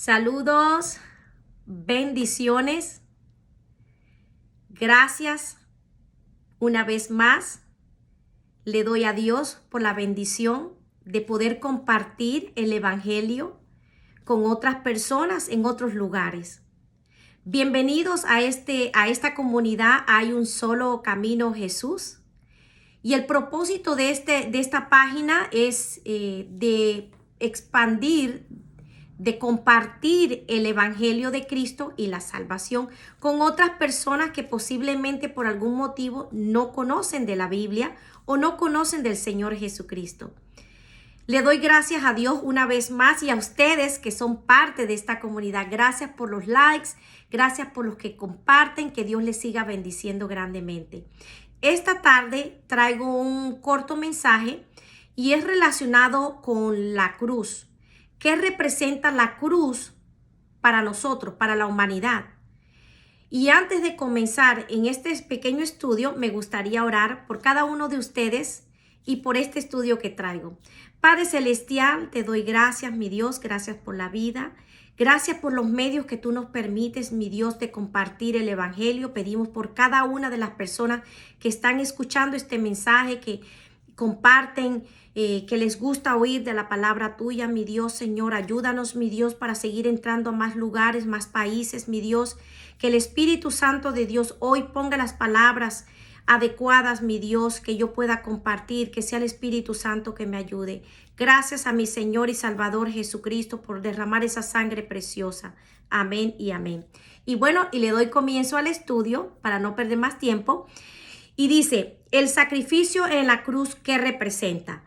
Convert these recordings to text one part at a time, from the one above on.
Saludos, bendiciones. Gracias una vez más. Le doy a Dios por la bendición de poder compartir el Evangelio con otras personas en otros lugares. Bienvenidos a esta comunidad. Hay un solo camino, Jesús. Y el propósito de esta página es de expandir, de compartir el Evangelio de Cristo y la salvación con otras personas que posiblemente por algún motivo no conocen de la Biblia o no conocen del Señor Jesucristo. Le doy gracias a Dios una vez más y a ustedes que son parte de esta comunidad. Gracias por los likes, gracias por los que comparten, que Dios les siga bendiciendo grandemente. Esta tarde traigo un corto mensaje y es relacionado con la cruz. ¿Qué representa la cruz para nosotros, para la humanidad? Y antes de comenzar en este pequeño estudio, me gustaría orar por cada uno de ustedes y por este estudio que traigo. Padre Celestial, te doy gracias, mi Dios, gracias por la vida. Gracias por los medios que tú nos permites, mi Dios, de compartir el Evangelio. Pedimos por cada una de las personas que están escuchando este mensaje, que comparten, que les gusta oír de la palabra tuya, mi Dios, Señor. Ayúdanos, mi Dios, para seguir entrando a más lugares, más países, mi Dios. Que el Espíritu Santo de Dios hoy ponga las palabras adecuadas, mi Dios, que yo pueda compartir, que sea el Espíritu Santo que me ayude. Gracias a mi Señor y Salvador Jesucristo por derramar esa sangre preciosa. Amén y amén. Y bueno, y le doy comienzo al estudio para no perder más tiempo. Y dice, el sacrificio en la cruz, ¿qué representa?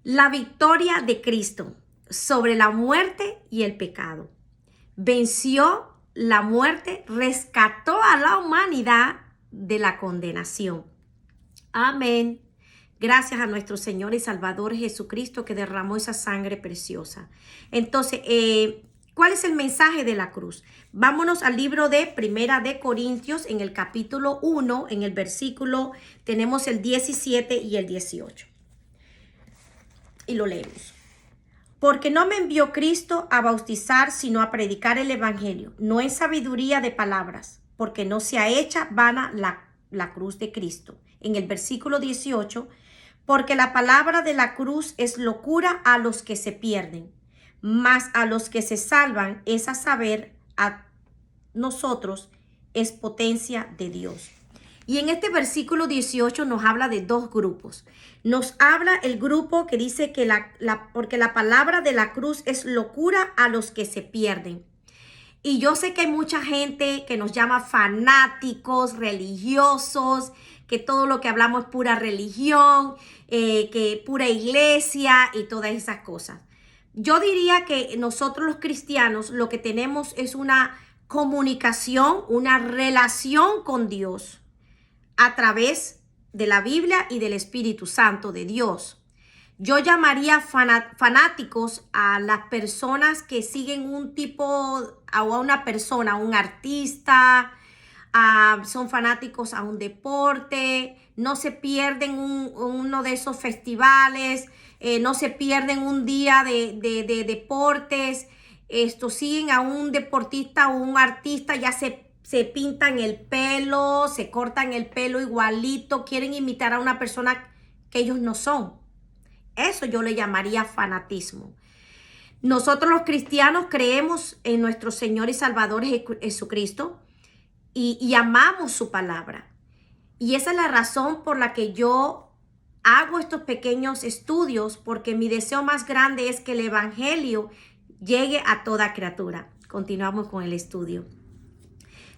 La victoria de Cristo sobre la muerte y el pecado. Venció la muerte, rescató a la humanidad de la condenación. Amén. Gracias a nuestro Señor y Salvador Jesucristo que derramó esa sangre preciosa. Entonces, ¿cuál es el mensaje de la cruz? Vámonos al libro de Primera de Corintios, en el capítulo 1, en el versículo, tenemos el 17 y el 18. Y lo leemos. Porque no me envió Cristo a bautizar, sino a predicar el Evangelio, no en sabiduría de palabras, porque no sea hecha vana la cruz de Cristo. En el versículo 18, porque la palabra de la cruz es locura a los que se pierden, mas a los que se salvan, es a saber, a nosotros, es potencia de Dios. Y en este versículo 18 nos habla de dos grupos. Nos habla el grupo que dice que porque la palabra de la cruz es locura a los que se pierden. Y yo sé que hay mucha gente que nos llama fanáticos, religiosos, que todo lo que hablamos es pura religión, que pura iglesia y todas esas cosas. Yo diría que nosotros los cristianos lo que tenemos es una comunicación, una relación con Dios a través de la Biblia y del Espíritu Santo de Dios. Yo llamaría fanáticos a las personas que siguen un tipo, a una persona, a un artista, son fanáticos a un deporte, no se pierden uno de esos festivales, no se pierden un día de deportes, siguen a un deportista o un artista, ya se pintan el pelo, se cortan el pelo igualito, quieren imitar a una persona que ellos no son. Eso yo le llamaría fanatismo. Nosotros los cristianos creemos en nuestro Señor y Salvador Jesucristo y amamos su palabra. Y esa es la razón por la que yo hago estos pequeños estudios, porque mi deseo más grande es que el Evangelio llegue a toda criatura. Continuamos con el estudio.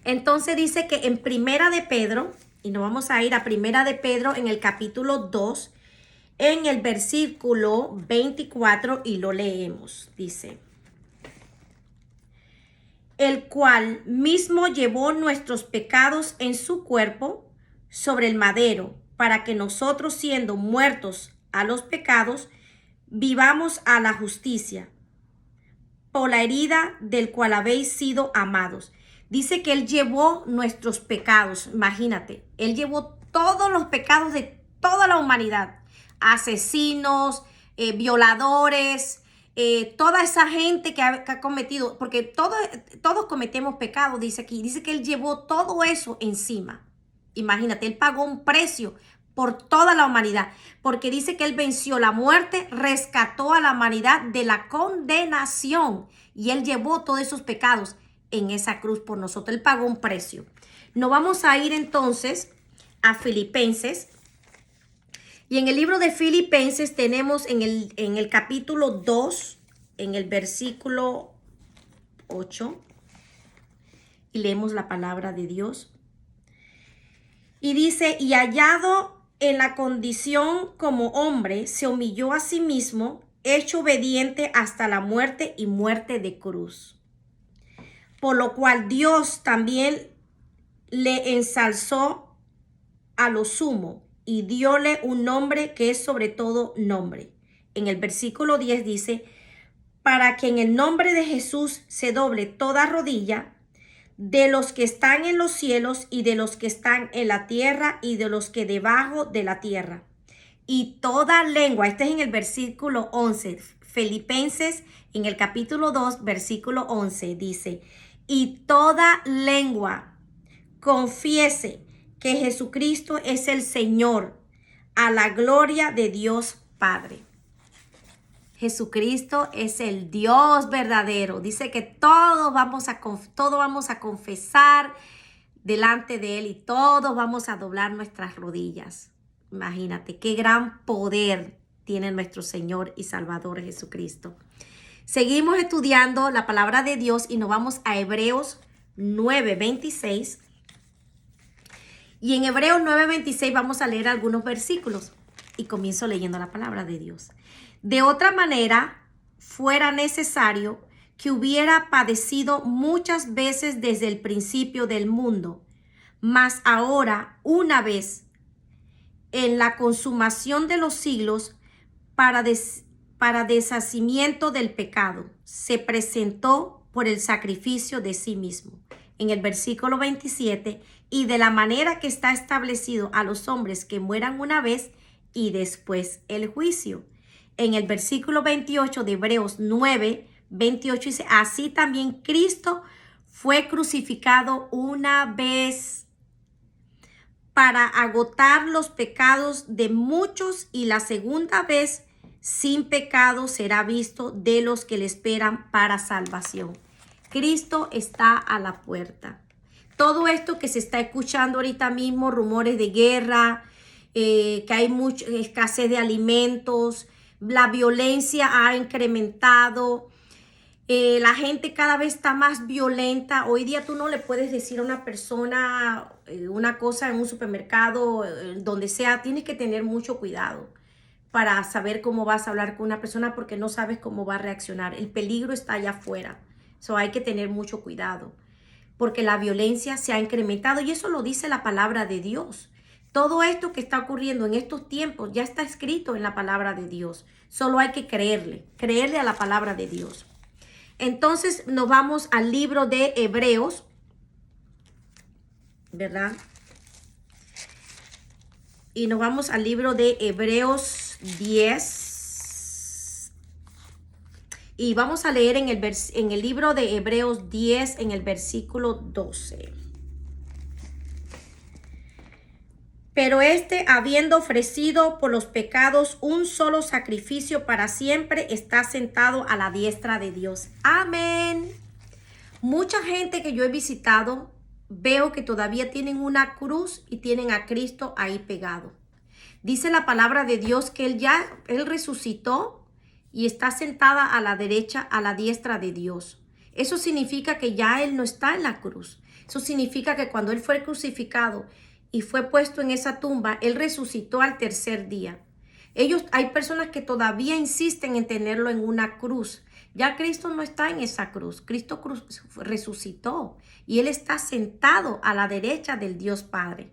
Entonces dice que en Primera de Pedro, y nos vamos a ir a Primera de Pedro en el capítulo 2, en el versículo 24, y lo leemos. Dice, el cual mismo llevó nuestros pecados en su cuerpo sobre el madero, para que nosotros, siendo muertos a los pecados, vivamos a la justicia, por la herida del cual habéis sido amados. Dice que Él llevó nuestros pecados. Imagínate, Él llevó todos los pecados de toda la humanidad. Asesinos, violadores, toda esa gente que ha cometido, porque todos cometemos pecados, dice aquí. Dice que Él llevó todo eso encima. Imagínate, Él pagó un precio por toda la humanidad, porque dice que Él venció la muerte, rescató a la humanidad de la condenación y Él llevó todos esos pecados en esa cruz por nosotros. Él pagó un precio. Nos vamos a ir entonces a Filipenses. Y en el libro de Filipenses tenemos en el capítulo 2, en el versículo 8, y leemos la palabra de Dios. Y dice, y hallado en la condición como hombre, se humilló a sí mismo, hecho obediente hasta la muerte y muerte de cruz. Por lo cual Dios también le ensalzó a lo sumo y dióle un nombre que es sobre todo nombre. En el versículo 10 dice, para que en el nombre de Jesús se doble toda rodilla de los que están en los cielos y de los que están en la tierra y de los que debajo de la tierra. Y toda lengua, este es en el versículo 11, Filipenses en el capítulo 2, versículo 11, dice, y toda lengua confiese que Jesucristo es el Señor, a la gloria de Dios Padre. Jesucristo es el Dios verdadero. Dice que todos vamos a confesar delante de Él y todos vamos a doblar nuestras rodillas. Imagínate qué gran poder tiene nuestro Señor y Salvador Jesucristo. Seguimos estudiando la palabra de Dios y nos vamos a Hebreos 9:26. Y en Hebreos 9:26 vamos a leer algunos versículos y comienzo leyendo la palabra de Dios. De otra manera, fuera necesario que hubiera padecido muchas veces desde el principio del mundo, mas ahora, una vez, en la consumación de los siglos, para deshacimiento del pecado, se presentó por el sacrificio de sí mismo. En el versículo 27, y de la manera que está establecido a los hombres que mueran una vez y después el juicio. En el versículo 28 de Hebreos 9:28 dice, así también Cristo fue crucificado una vez para agotar los pecados de muchos y la segunda vez sin pecado será visto de los que le esperan para salvación. Cristo está a la puerta. Todo esto que se está escuchando ahorita mismo, rumores de guerra, que hay mucha escasez de alimentos, la violencia ha incrementado, la gente cada vez está más violenta. Hoy día tú no le puedes decir a una persona una cosa en un supermercado, donde sea. Tienes que tener mucho cuidado para saber cómo vas a hablar con una persona porque no sabes cómo va a reaccionar. El peligro está allá afuera. So hay que tener mucho cuidado porque la violencia se ha incrementado y eso lo dice la palabra de Dios. Todo esto que está ocurriendo en estos tiempos ya está escrito en la palabra de Dios. Solo hay que creerle a la palabra de Dios. Entonces nos vamos al libro de Hebreos, ¿verdad? Y nos vamos al libro de Hebreos 10. Y vamos a leer en el libro de Hebreos 10, en el versículo 12. Pero habiendo ofrecido por los pecados un solo sacrificio para siempre, está sentado a la diestra de Dios. Amén. Mucha gente que yo he visitado, veo que todavía tienen una cruz y tienen a Cristo ahí pegado. Dice la palabra de Dios que Él resucitó y está sentada a la derecha, a la diestra de Dios. Eso significa que ya Él no está en la cruz. Eso significa que cuando Él fue crucificado y fue puesto en esa tumba, Él resucitó al tercer día. Hay personas que todavía insisten en tenerlo en una cruz. Ya Cristo no está en esa cruz. Cristo resucitó y Él está sentado a la derecha del Dios Padre.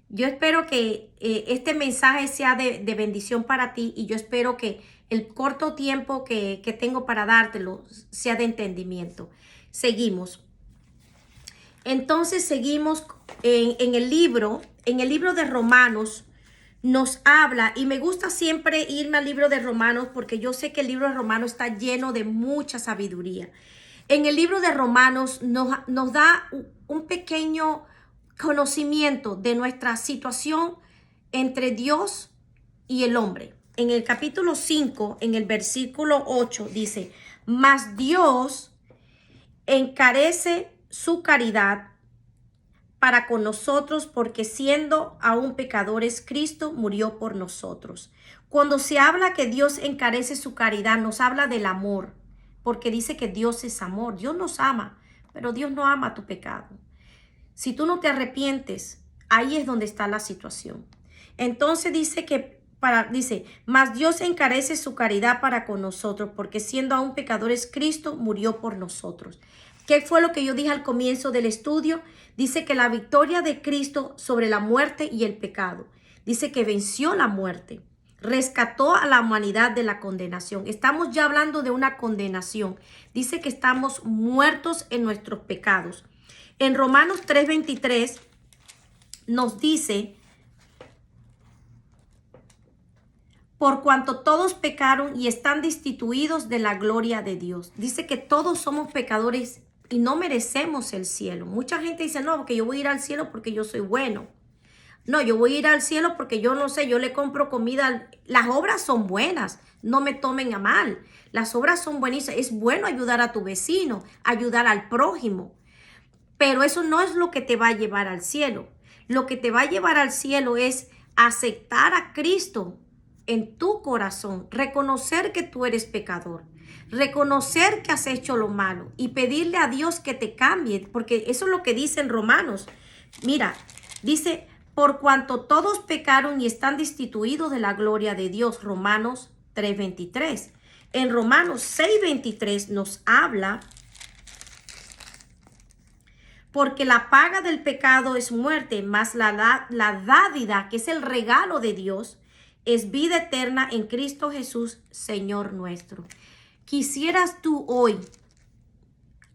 Yo espero que este mensaje sea de bendición para ti y yo espero que el corto tiempo que tengo para dártelo sea de entendimiento. Seguimos. Entonces seguimos en el libro de Romanos. nos habla, y me gusta siempre irme al libro de Romanos porque yo sé que el libro de Romanos está lleno de mucha sabiduría. En el libro de Romanos nos da un pequeño conocimiento de nuestra situación entre Dios y el hombre. En el capítulo 5, en el versículo 8, dice, mas Dios encarece su caridad para con nosotros, porque siendo aún pecadores, Cristo murió por nosotros. Cuando se habla que Dios encarece su caridad, nos habla del amor, porque dice que Dios es amor. Dios nos ama, pero Dios no ama tu pecado. Si tú no te arrepientes, ahí es donde está la situación. Entonces dice que mas Dios encarece su caridad para con nosotros, porque siendo aún pecadores, Cristo murió por nosotros. ¿Qué fue lo que yo dije al comienzo del estudio? Dice que la victoria de Cristo sobre la muerte y el pecado. Dice que venció la muerte, rescató a la humanidad de la condenación. Estamos ya hablando de una condenación. Dice que estamos muertos en nuestros pecados. En Romanos 3:23 nos dice, por cuanto todos pecaron y están destituidos de la gloria de Dios. Dice que todos somos pecadores y no merecemos el cielo. Mucha gente dice, no, porque yo voy a ir al cielo porque yo soy bueno. No, yo voy a ir al cielo porque yo no sé, yo le compro comida. Las obras son buenas, no me tomen a mal. Las obras son buenísimas. Es bueno ayudar a tu vecino, ayudar al prójimo. Pero eso no es lo que te va a llevar al cielo. Lo que te va a llevar al cielo es aceptar a Cristo en tu corazón, reconocer que tú eres pecador, reconocer que has hecho lo malo y pedirle a Dios que te cambie, porque eso es lo que dice en Romanos. Mira, dice, por cuanto todos pecaron y están destituidos de la gloria de Dios, Romanos 3:23. En Romanos 6:23 nos habla, porque la paga del pecado es muerte, mas la dádiva, que es el regalo de Dios, es vida eterna en Cristo Jesús, Señor nuestro. ¿Quisieras tú hoy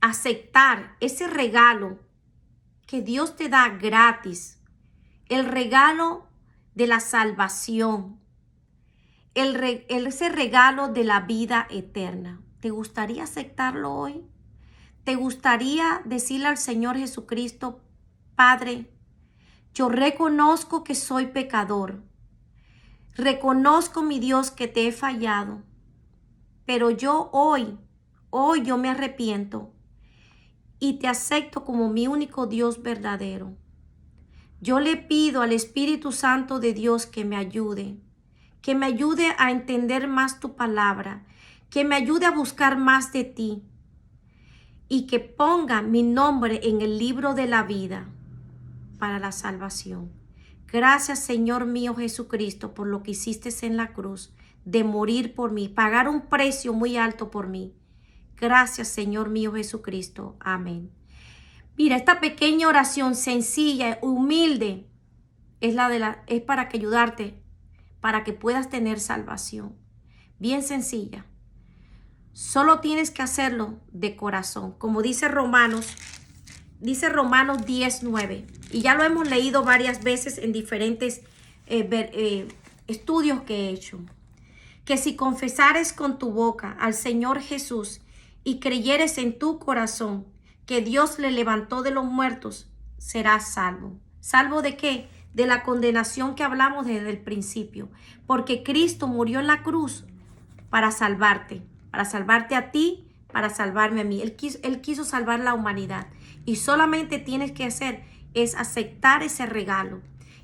aceptar ese regalo que Dios te da gratis? El regalo de la salvación, ese regalo de la vida eterna. ¿Te gustaría aceptarlo hoy? ¿Te gustaría decirle al Señor Jesucristo, Padre, yo reconozco que soy pecador? Reconozco, mi Dios, que te he fallado, pero yo hoy yo me arrepiento y te acepto como mi único Dios verdadero. Yo le pido al Espíritu Santo de Dios que me ayude a entender más tu palabra, que me ayude a buscar más de ti y que ponga mi nombre en el libro de la vida para la salvación. Gracias, Señor mío Jesucristo, por lo que hiciste en la cruz, de morir por mí, pagar un precio muy alto por mí. Gracias, Señor mío Jesucristo. Amén. Mira, esta pequeña oración sencilla, humilde, es para que ayudarte, para que puedas tener salvación. Bien sencilla. Solo tienes que hacerlo de corazón. Como dice Romanos 10:9. Y ya lo hemos leído varias veces en diferentes estudios que he hecho. Que si confesares con tu boca al Señor Jesús y creyeres en tu corazón que Dios le levantó de los muertos, serás salvo. ¿Salvo de qué? De la condenación que hablamos desde el principio. Porque Cristo murió en la cruz para salvarte a ti, para salvarme a mí. Él quiso salvar la humanidad. Y solamente tienes que hacer es aceptar ese regalo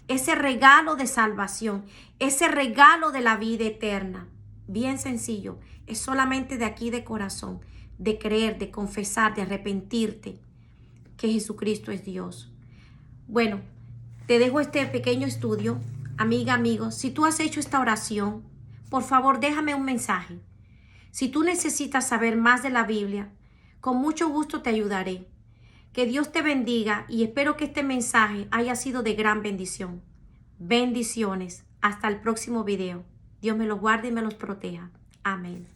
de salvación, ese regalo de la vida eterna. Bien sencillo, es solamente de aquí de corazón, de creer, de confesar, de arrepentirte que Jesucristo es Dios. Bueno, te dejo este pequeño estudio. Amiga, amigo, si tú has hecho esta oración, por favor déjame un mensaje. Si tú necesitas saber más de la Biblia, con mucho gusto te ayudaré. Que Dios te bendiga y espero que este mensaje haya sido de gran bendición. Bendiciones. Hasta el próximo video. Dios me los guarde y me los proteja. Amén.